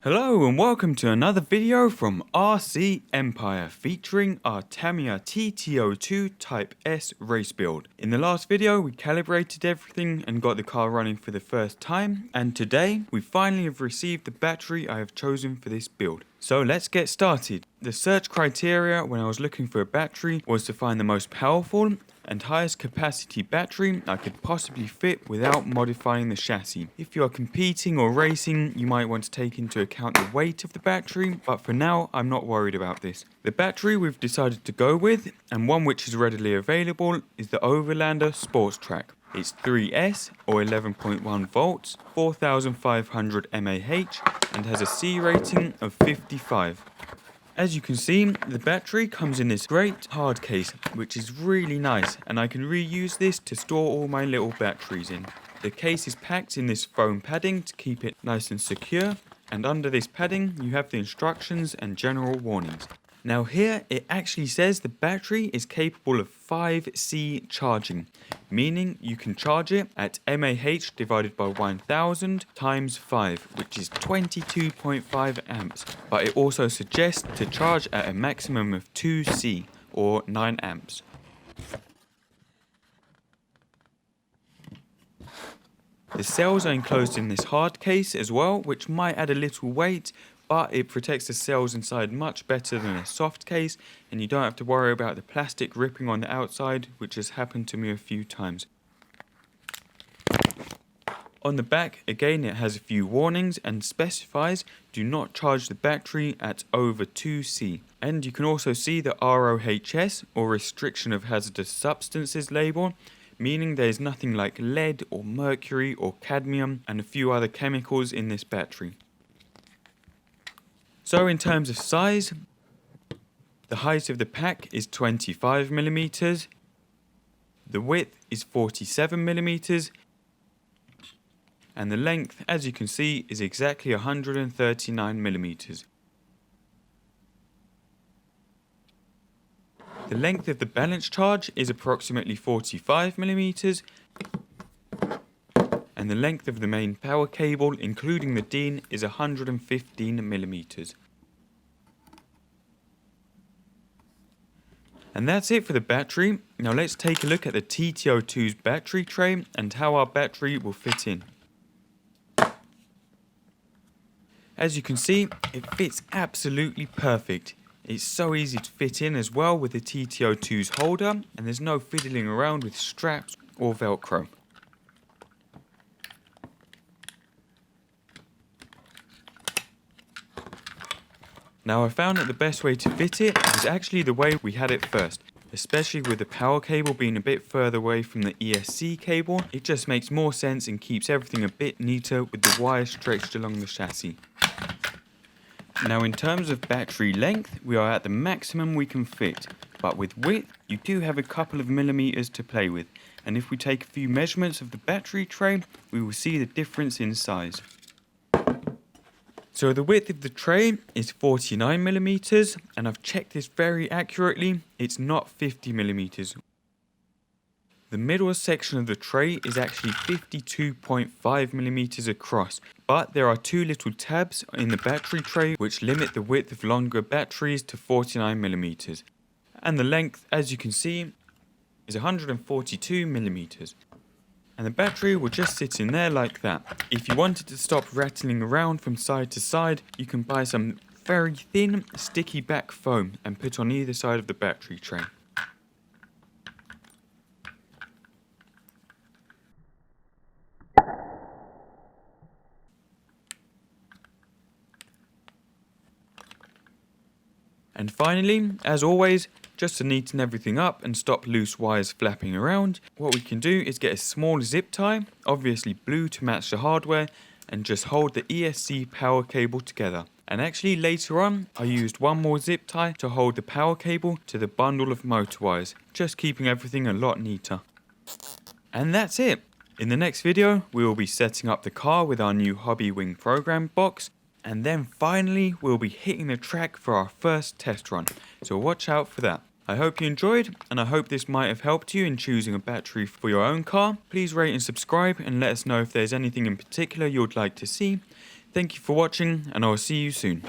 Hello and welcome to another video from RC Empire featuring our Tamiya TT-02 Type S race build. In the last video we calibrated everything and got the car running for the first time, and today we finally have received the battery I have chosen for this build. So let's get started. The search criteria when I was looking for a battery was to find the most powerful and highest capacity battery I could possibly fit without modifying the chassis. If you are competing or racing, you might want to take into account the weight of the battery, but for now I'm not worried about this. The battery we've decided to go with, and one which is readily available, is the Overlander SportsTrack. It's 3S or 11.1 volts, 4500 mAh, and has a C rating of 55. As you can see, the battery comes in this great hard case, which is really nice, and I can reuse this to store all my little batteries in. The case is packed in this foam padding to keep it nice and secure, and under this padding you have the instructions and general warnings. Now here it actually says the battery is capable of 5C charging, meaning you can charge it at mAh divided by 1000 times 5, which is 22.5 amps, but it also suggests to charge at a maximum of 2C or 9 amps. The cells are enclosed in this hard case as well, which might add a little weight, but it protects the cells inside much better than a soft case, and you don't have to worry about the plastic ripping on the outside, which has happened to me a few times. On the back, again, it has a few warnings and specifies do not charge the battery at over 2C. And you can also see the RoHS, or Restriction of Hazardous Substances label, meaning there is nothing like lead or mercury or cadmium and a few other chemicals in this battery. So in terms of size, the height of the pack is 25mm, the width is 47mm, and the length, as you can see, is exactly 139mm. The length of the balance charge is approximately 45mm, and the length of the main power cable, including the DIN, is 115mm. And that's it for the battery. Now let's take a look at the TT-02's battery tray and how our battery will fit in. As you can see, it fits absolutely perfect. It's so easy to fit in as well with the TT-02's holder, and there's no fiddling around with straps or Velcro. Now I found that the best way to fit it is actually the way we had it first, especially with the power cable being a bit further away from the ESC cable. It just makes more sense and keeps everything a bit neater with the wire stretched along the chassis. Now in terms of battery length, we are at the maximum we can fit, but with width you do have a couple of millimeters to play with, and if we take a few measurements of the battery tray, we will see the difference in size. So the width of the tray is 49mm, and I've checked this very accurately, it's not 50mm. The middle section of the tray is actually 52.5mm across, but there are two little tabs in the battery tray which limit the width of longer batteries to 49mm. And the length, as you can see, is 142mm. And the battery will just sit in there like that. If you wanted to stop rattling around from side to side, you can buy some very thin, sticky back foam and put on either side of the battery tray. And finally, as always, just to neaten everything up and stop loose wires flapping around, what we can do is get a small zip tie, obviously blue to match the hardware, and just hold the ESC power cable together. And actually later on, I used one more zip tie to hold the power cable to the bundle of motor wires, just keeping everything a lot neater. And that's it. In the next video, we will be setting up the car with our new Hobby Wing program box, and then finally we'll be hitting the track for our first test run, so watch out for that. I hope you enjoyed, and I hope this might have helped you in choosing a battery for your own car. Please rate and subscribe and let us know if there's anything in particular you'd like to see. Thank you for watching, and I will see you soon.